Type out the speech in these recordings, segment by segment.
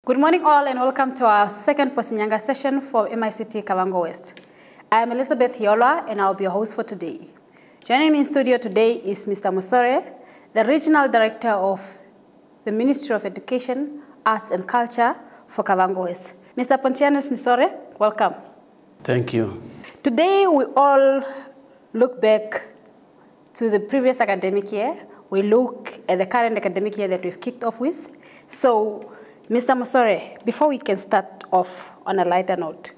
Good morning all and welcome to our second Posinyanga session for MICT-Kavango West. I am Elizabeth Hiyolwa and I'll be your host for today. Joining me in studio today is Mr. Musore, the Regional Director of the Ministry of Education, Arts and Culture for Kavango West. Mr. Pontianus Musore, welcome. Thank you. Today we all look back to the previous academic year. We look at the current academic year that we've kicked off with. So, Mr. Musore, before we can start off on a lighter note,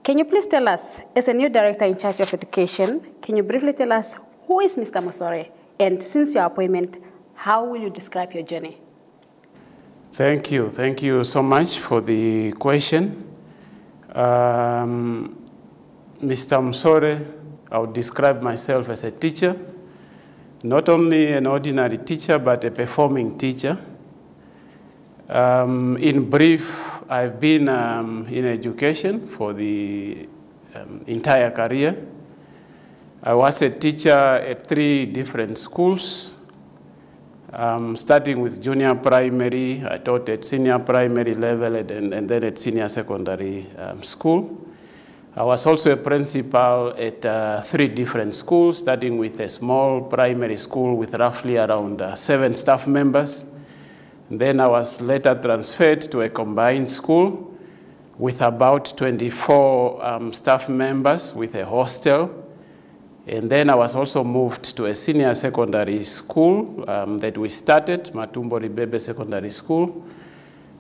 can you please tell us, as a new director in charge of education, can you briefly tell us who is Mr. Musore? And since your appointment, how will you describe your journey? Thank you. Thank you so much for the question. Mr. Musore, I would describe myself as a teacher, not only an ordinary teacher, but a performing teacher. In brief, I've been in education for the entire career. I was a teacher at 3 different schools, starting with junior primary. I taught at senior primary level and then at senior secondary school. I was also a principal at 3 different schools, starting with a small primary school with roughly around 7 staff members. Then I was later transferred to a combined school with about 24 staff members with a hostel. And then I was also moved to a senior secondary school that we started, Matumbo Ribebe Secondary School,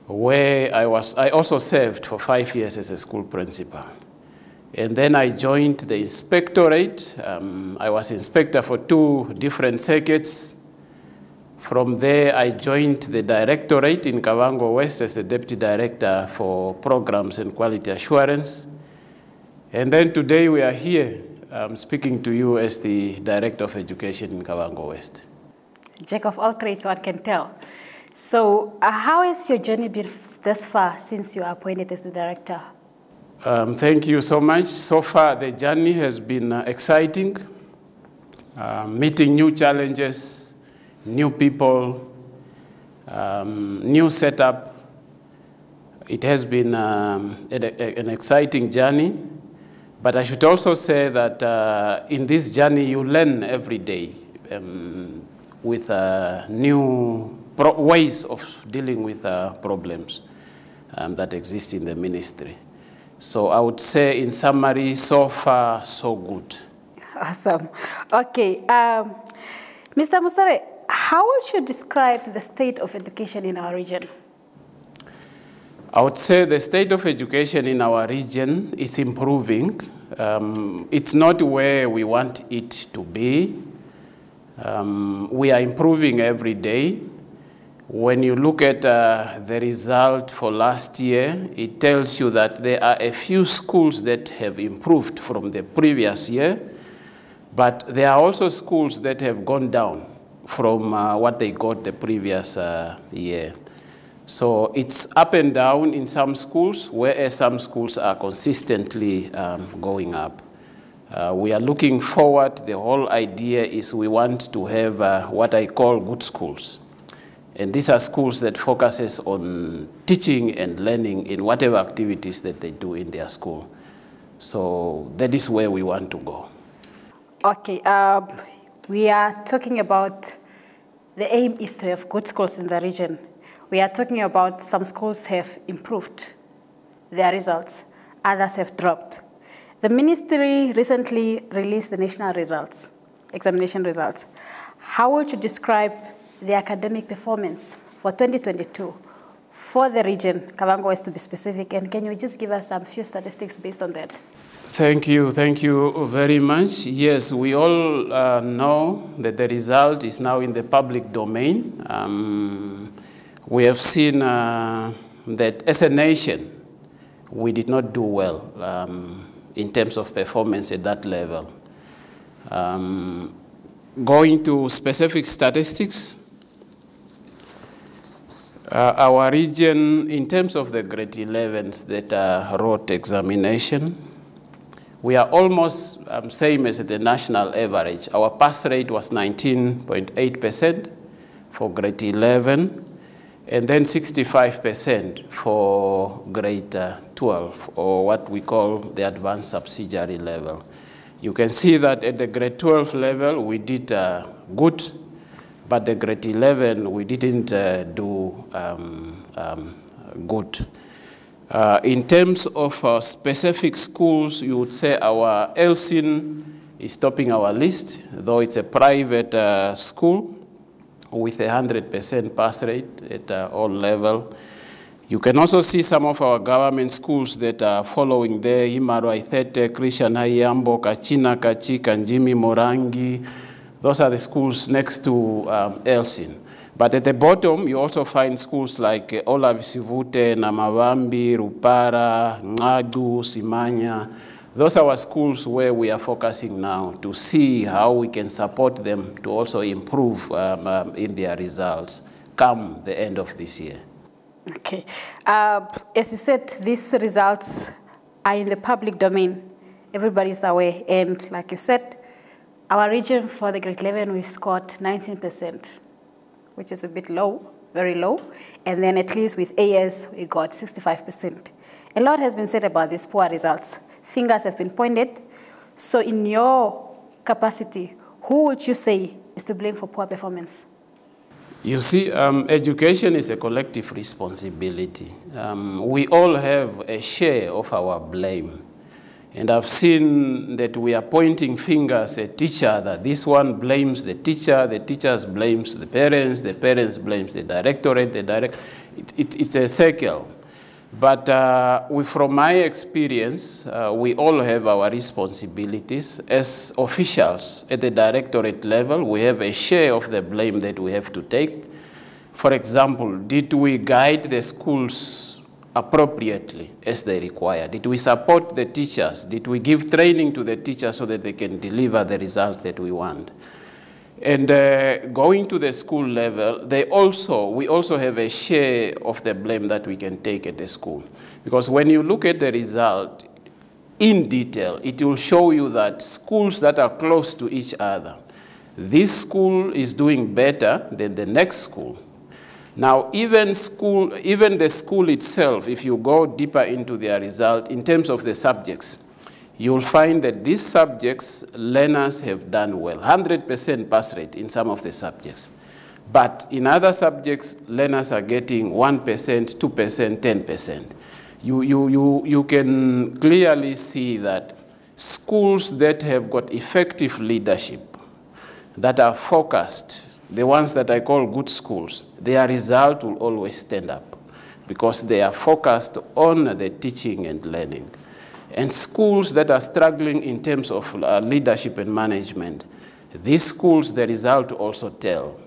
where I also served for 5 years as a school principal. And then I joined the inspectorate. I was inspector for 2 different circuits. From there, I joined the directorate in Kavango West as the deputy director for programs and quality assurance. And then today we are here speaking to you as the director of education in Kavango West. Jack of all trades, one can tell. So how has your journey been thus far since you are appointed as the director? Thank you so much. So far, the journey has been exciting, meeting new challenges, new people, new setup. It has been an exciting journey, but I should also say that in this journey you learn every day with new ways of dealing with problems that exist in the ministry. So I would say in summary, so far, so good. Awesome. Okay. Mr. Musore, how would you describe the state of education in our region? I would say the state of education in our region is improving. It's not where we want it to be. We are improving every day. When you look at the result for last year, it tells you that there are a few schools that have improved from the previous year, but there are also schools that have gone down from what they got the previous year. So it's up and down in some schools, whereas some schools are consistently going up. We are looking forward. The whole idea is we want to have what I call good schools. And these are schools that focuses on teaching and learning in whatever activities that they do in their school. So that is where we want to go. Okay. We are talking about the aim is to have good schools in the region. We are talking about some schools have improved their results, others have dropped. The ministry recently released the national results, examination results. How would you describe the academic performance for 2022 for the region, Kavango West to be specific, and can you just give us some few statistics based on that? Thank you very much. Yes, we all know that the result is now in the public domain. We have seen that as a nation, we did not do well in terms of performance at that level. Going to specific statistics, our region, in terms of the grade 11s that wrote examination, we are almost same as the national average. Our pass rate was 19.8% for grade 11, and then 65% for grade 12, or what we call the advanced subsidiary level. You can see that at the grade 12 level, we did good, but the grade 11, we didn't do good. In terms of specific schools, you would say our Elsin is topping our list, though it's a private school with 100% pass rate at all levels. You can also see some of our government schools that are following there: Himarwa Ithete, Christian Hayambo, Kachina Kachi, Kanjimi Morangi. Those are the schools next to Elsin. But at the bottom, you also find schools like Olavisivute, Namavambi, Rupara, Ngadu, Simanya. Those are our schools where we are focusing now to see how we can support them to also improve in their results come the end of this year. Okay. As you said, these results are in the public domain. Everybody's aware. And like you said, our region for the grade 11, we've scored 19%, which is a bit low, very low. And then at least with AS, we got 65%. A lot has been said about these poor results. Fingers have been pointed. So in your capacity, who would you say is to blame for poor performance? You see, education is a collective responsibility. We all have a share of our blame. And I've seen that we are pointing fingers at each other. This one blames the teachers blames the parents blames the directorate, it's a circle. But from my experience, we all have our responsibilities. As officials at the directorate level, we have a share of the blame that we have to take. For example, did we guide the schools appropriately as they require? Did we support the teachers? Did we give training to the teachers so that they can deliver the result that we want? And going to the school level, we also have a share of the blame that we can take at the school. Because when you look at the result in detail, it will show you that schools that are close to each other, this school is doing better than the next school. Now, even the school itself, if you go deeper into their result, in terms of the subjects, you'll find that these subjects, learners have done well, 100% pass rate in some of the subjects. But in other subjects, learners are getting 1%, 2%, 10%. You can clearly see that schools that have got effective leadership, that are focused, the ones that I call good schools, their result will always stand up because they are focused on the teaching and learning. And schools that are struggling in terms of leadership and management, these schools, the result also tell.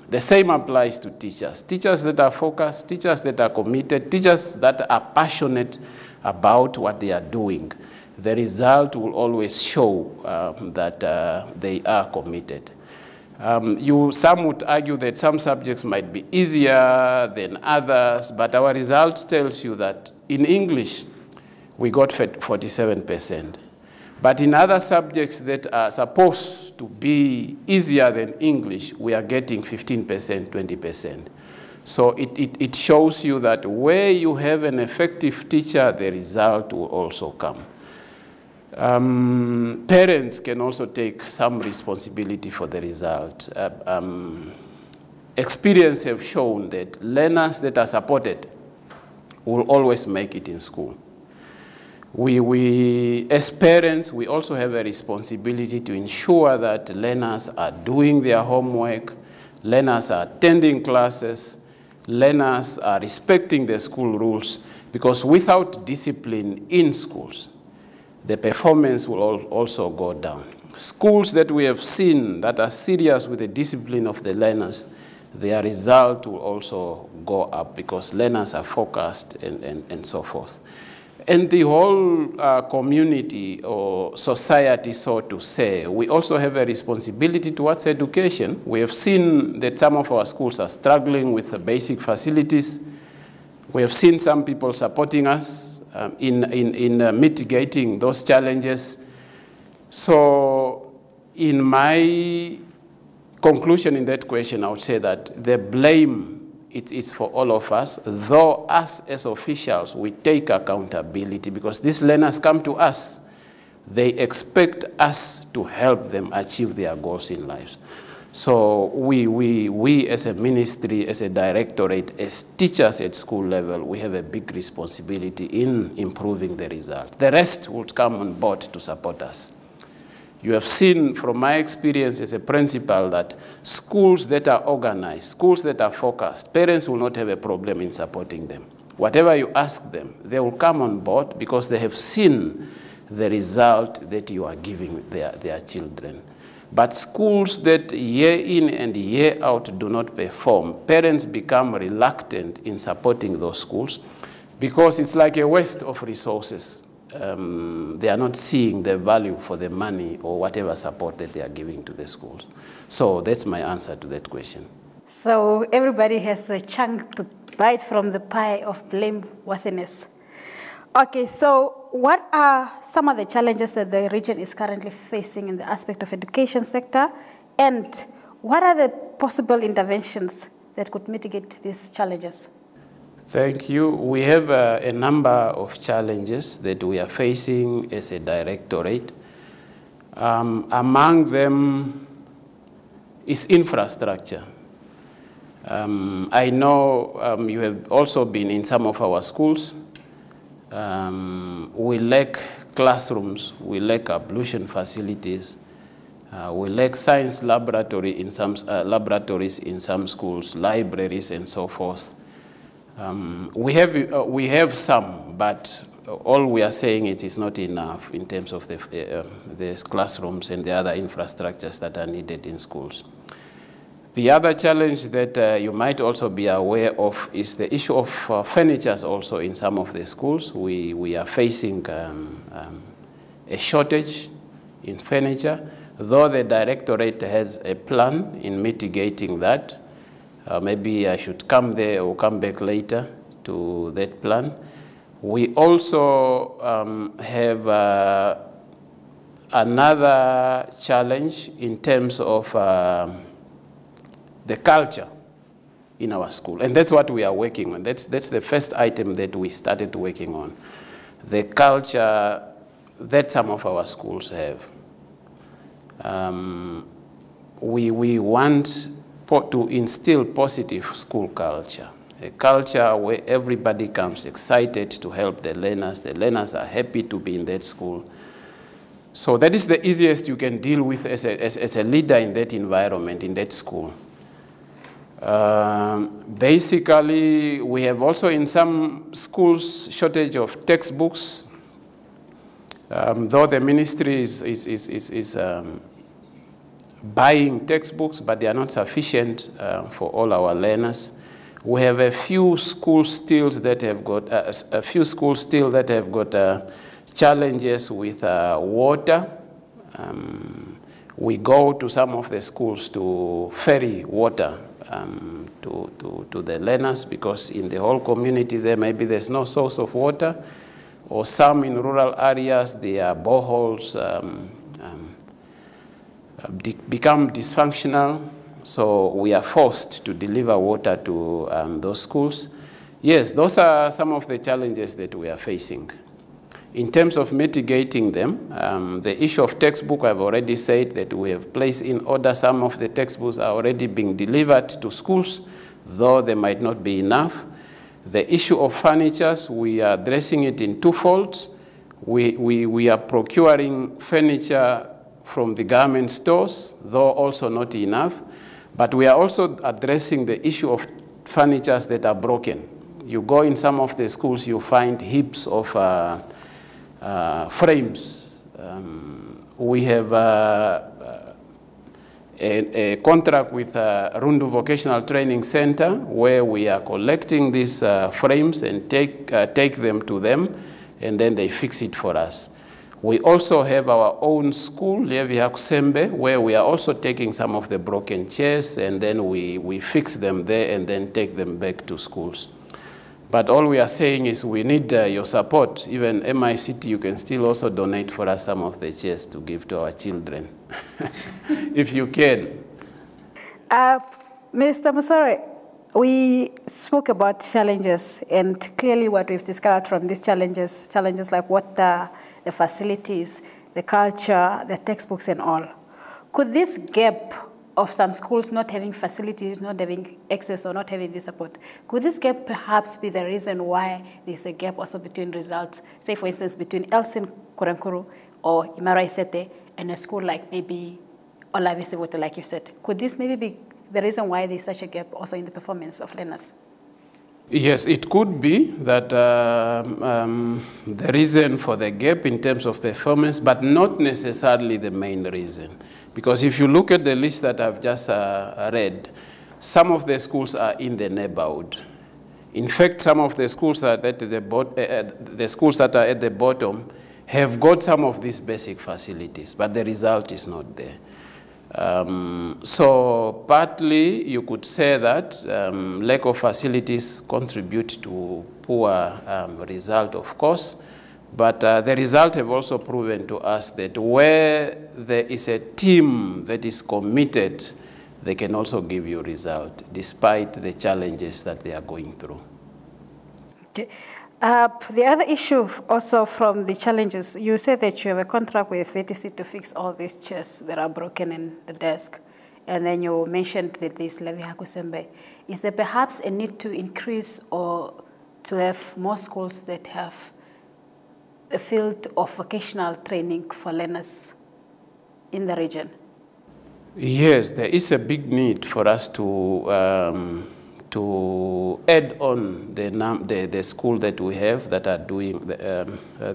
The same applies to teachers. Teachers that are focused, teachers that are committed, teachers that are passionate about what they are doing. The result will always show that they are committed. Some would argue that some subjects might be easier than others, but our result tells you that in English, we got 47%. But in other subjects that are supposed to be easier than English, we are getting 15%, 20%. So it shows you that where you have an effective teacher, the result will also come. Parents can also take some responsibility for the result. Experience have shown that learners that are supported will always make it in school. As parents, we also have a responsibility to ensure that learners are doing their homework, learners are attending classes, learners are respecting the school rules, because without discipline in schools, the performance will also go down. Schools that we have seen that are serious with the discipline of the learners, their result will also go up because learners are focused and so forth. And the whole community or society, so to say, we also have a responsibility towards education. We have seen that some of our schools are struggling with the basic facilities. We have seen some people supporting us in mitigating those challenges. So in my conclusion in that question, I would say that the blame it's for all of us, though us as officials, we take accountability because these learners come to us. They expect us to help them achieve their goals in life. So we as a ministry, as a directorate, as teachers at school level, we have a big responsibility in improving the result. The rest would come on board to support us. You have seen from my experience as a principal that schools that are organized, schools that are focused, parents will not have a problem in supporting them. Whatever you ask them, they will come on board because they have seen the result that you are giving their children. But schools that year in and year out do not perform, parents become reluctant in supporting those schools because it's like a waste of resources. They are not seeing the value for the money or whatever support that they are giving to the schools. So that's my answer to that question. So everybody has a chunk to bite from the pie of blameworthiness. Okay, so what are some of the challenges that the region is currently facing in the aspect of education sector? And what are the possible interventions that could mitigate these challenges? Thank you. We have a number of challenges that we are facing as a directorate. Among them is infrastructure. I know you have also been in some of our schools. We lack classrooms, we lack ablution facilities, we lack science laboratories in some schools, libraries and so forth. We have some, but all we are saying it is not enough in terms of the classrooms and the other infrastructures that are needed in schools. The other challenge that you might also be aware of is the issue of furniture also in some of the schools. We are facing a shortage in furniture, though the directorate has a plan in mitigating that. Maybe I should come there or come back later to that plan. We also have another challenge in terms of the culture in our school. And that's what we are working on. That's the first item that we started working on. The culture that some of our schools have. We want to instill positive school culture, a culture where everybody comes excited to help the learners are happy to be in that school. So that is the easiest you can deal with as a leader in that environment, in that school. Basically, we have also in some schools shortage of textbooks, though the ministry is buying textbooks, but they are not sufficient for all our learners. We have a few schools still that have got challenges with water. We go to some of the schools to ferry water to the learners because in the whole community there maybe there's no source of water, or some in rural areas there are boreholes become dysfunctional, so we are forced to deliver water to those schools. Yes, those are some of the challenges that we are facing. In terms of mitigating them, the issue of textbook, I've already said that we have placed in order. Some of the textbooks are already being delivered to schools, though they might not be enough. The issue of furnitures, we are addressing it in two folds. We are procuring furniture from the government stores, though also not enough. But we are also addressing the issue of furnitures that are broken. You go in some of the schools, you find heaps of frames. We have a a contract with Rundu Vocational Training Center, where we are collecting these frames and take them to them, and then they fix it for us. We also have our own school, Hiyolwa, where we are also taking some of the broken chairs, and then we fix them there and then take them back to schools. But all we are saying is we need your support. Even MICT, you can still also donate for us some of the chairs to give to our children, if you can. Mr. Musore, we spoke about challenges, and clearly what we've discovered from these challenges like what the facilities, the culture, the textbooks and all. Could this gap of some schools not having facilities, not having access or not having this support, could this gap perhaps be the reason why there's a gap also between results, say for instance between Elsin Kurankuru or Imara Ithete and a school like maybe Olavisiwote, like you said? Could this maybe be the reason why there's such a gap also in the performance of learners? Yes, it could be that the reason for the gap in terms of performance, but not necessarily the main reason. Because if you look at the list that I've just read, some of the schools are in the neighborhood. In fact, some of the schools that are at the bottom have got some of these basic facilities, but the result is not there. So partly you could say that lack of facilities contribute to poor result, of course, but the result have also proven to us that where there is a team that is committed, they can also give you result, despite the challenges that they are going through. Okay. The other issue also from the challenges, you said that you have a contract with VTC to fix all these chairs that are broken in the desk. And then you mentioned that this Levi Hakusembe. Is there perhaps a need to increase or to have more schools that have a field of vocational training for learners in the region? Yes, there is a big need for us to add on the school that we have that are doing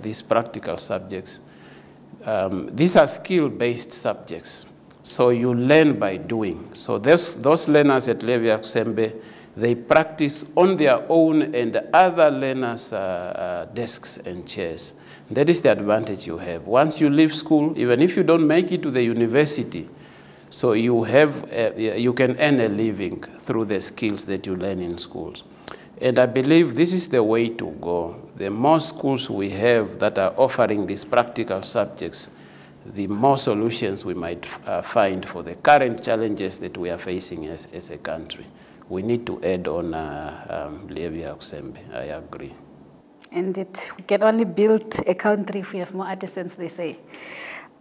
these practical subjects. These are skill-based subjects, so you learn by doing. So those learners at Levi Hakusembe, they practice on their own and other learners' desks and chairs. That is the advantage you have. Once you leave school, even if you don't make it to the university, so you can earn a living through the skills that you learn in schools. And I believe this is the way to go. The more schools we have that are offering these practical subjects, the more solutions we might find for the current challenges that we are facing as a country. We need to add on Levi Hakusembe. I agree. And we can only build a country if we have more artisans, they say.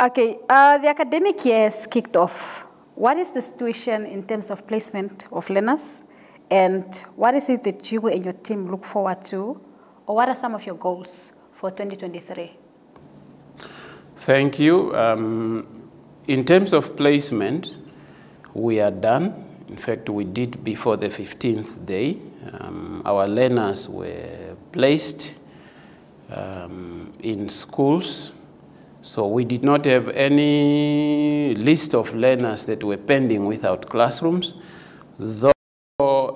Okay, the academic year has kicked off. What is the situation in terms of placement of learners? And what is it that you and your team look forward to? Or what are some of your goals for 2023? Thank you. In terms of placement, we are done. In fact, we did before the 15th day. Our learners were placed in schools. So we did not have any list of learners that were pending without classrooms, though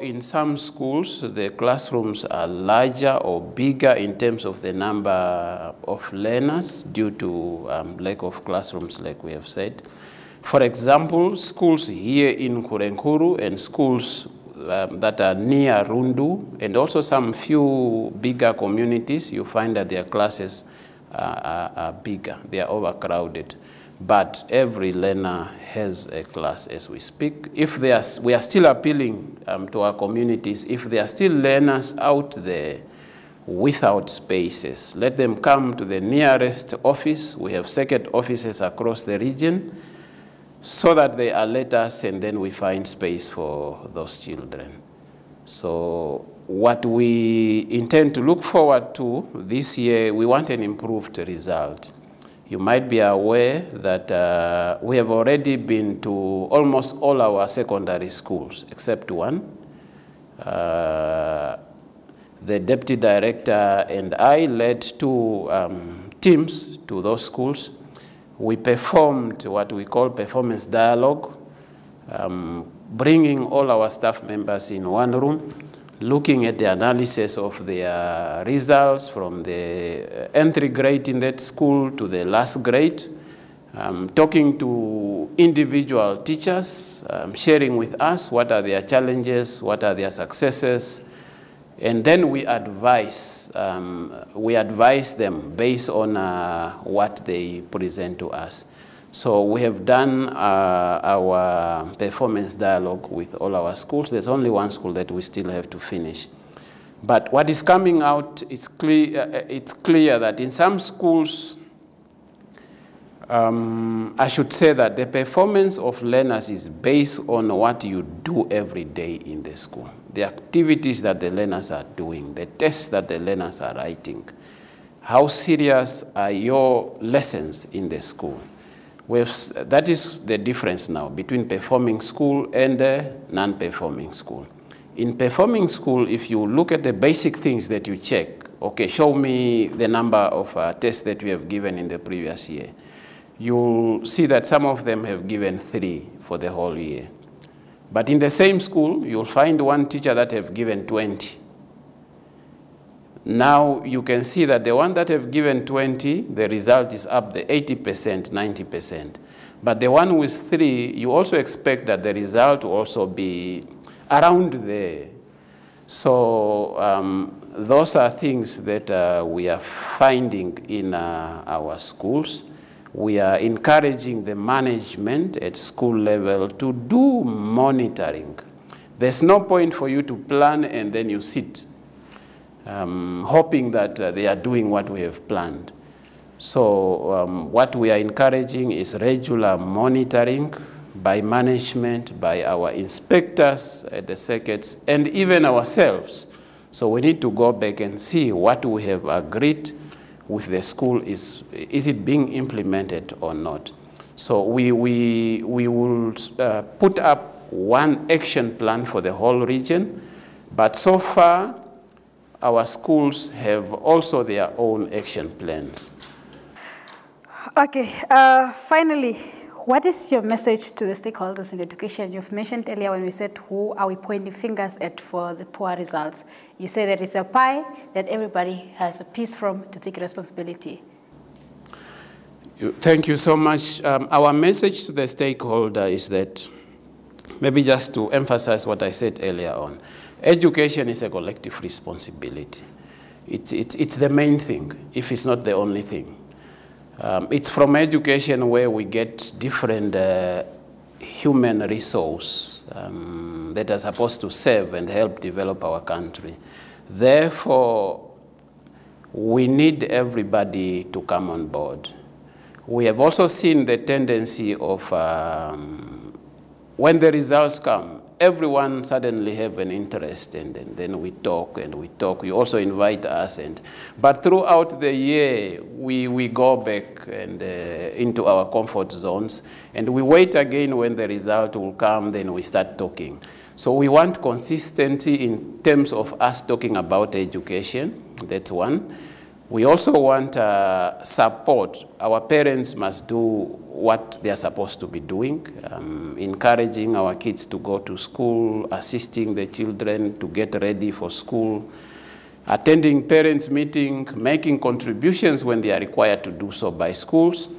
in some schools the classrooms are larger or bigger in terms of the number of learners due to lack of classrooms, like we have said. For example, schools here in Kurenkuru and schools that are near Rundu, and also some few bigger communities, you find that their classes are bigger, they are overcrowded. But every learner has a class as we speak. If we are still appealing to our communities, if there are still learners out there without spaces, let them come to the nearest office. We have second offices across the region, so that they alert us and then we find space for those children. So what we intend to look forward to this year, we want an improved result. You might be aware that we have already been to almost all our secondary schools, except one. The deputy director and I led two teams to those schools. We performed what we call performance dialogue, bringing all our staff members in one room, looking at the analysis of their results from the entry grade in that school to the last grade, talking to individual teachers, sharing with us what are their challenges, what are their successes, and then we advise them based on what they present to us. So we have done our performance dialogue with all our schools. There's only one school that we still have to finish. But what is coming out is clear. It's clear that in some schools, I should say that the performance of learners is based on what you do every day in the school. The activities that the learners are doing, the tests that the learners are writing. How serious are your lessons in the school? That is the difference now between performing school and non-performing school. In performing school, if you look at the basic things that you check, okay, show me the number of tests that we have given in the previous year. You'll see that some of them have given 3 for the whole year. But in the same school, you'll find one teacher that have given 20. Now you can see that the one that have given 20, the result is up the 80%, 90%. But the one with 3, you also expect that the result will also be around there. So those are things that we are finding in our schools. We are encouraging the management at school level to do monitoring. There's no point for you to plan and then you sit, hoping that they are doing what we have planned. So what we are encouraging is regular monitoring by management, by our inspectors at the circuits, and even ourselves. So we need to go back and see what we have agreed with the school, is it being implemented or not. So we will put up one action plan for the whole region, but so far our schools have also their own action plans. Okay, finally, what is your message to the stakeholders in education? You've mentioned earlier when we said who are we pointing fingers at for the poor results. You say that it's a pie that everybody has a piece from to take responsibility. Thank you so much. Our message to the stakeholder is that, maybe just to emphasize what I said earlier on, education is a collective responsibility. It's the main thing, if it's not the only thing. It's from education where we get different human resources that are supposed to serve and help develop our country. Therefore, we need everybody to come on board. We have also seen the tendency of when the results come, everyone suddenly have an interest, and then we talk and we talk. You also invite us, but throughout the year, we go back and into our comfort zones, and we wait again when the result will come, then we start talking. So we want consistency in terms of us talking about education. That's one. We also want support. Our parents must do what they are supposed to be doing, encouraging our kids to go to school, assisting the children to get ready for school, attending parents' meeting, making contributions when they are required to do so by schools.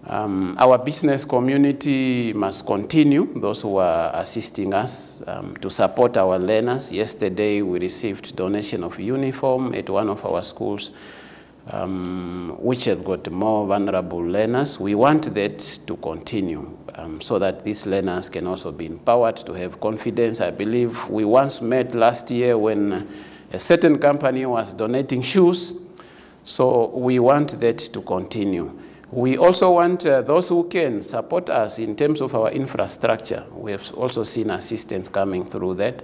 Our business community must continue, those who are assisting us, to support our learners. Yesterday, we received donation of uniform at one of our schools, which have got more vulnerable learners. We want that to continue so that these learners can also be empowered to have confidence. I believe we once met last year when a certain company was donating shoes. So we want that to continue. We also want those who can support us in terms of our infrastructure. We have also seen assistance coming through that.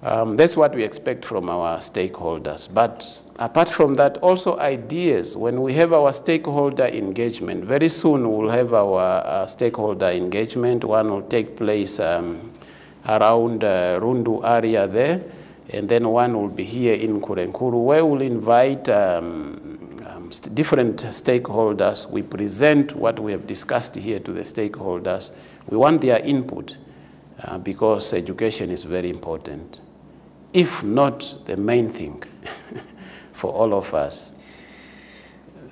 That's what we expect from our stakeholders. But apart from that, also ideas. When we have our stakeholder engagement, very soon we'll have our stakeholder engagement. One will take place around Rundu area there, and then one will be here in Kurenkuru, where we'll invite different stakeholders. We present what we have discussed here to the stakeholders. We want their input because education is very important, if not the main thing for all of us.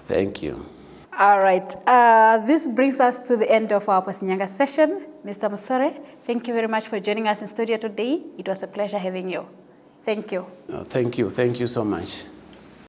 Thank you. All right. This brings us to the end of our Posinyanga session. Mr. Musore, thank you very much for joining us in studio today. It was a pleasure having you. Thank you. Thank you. Thank you so much.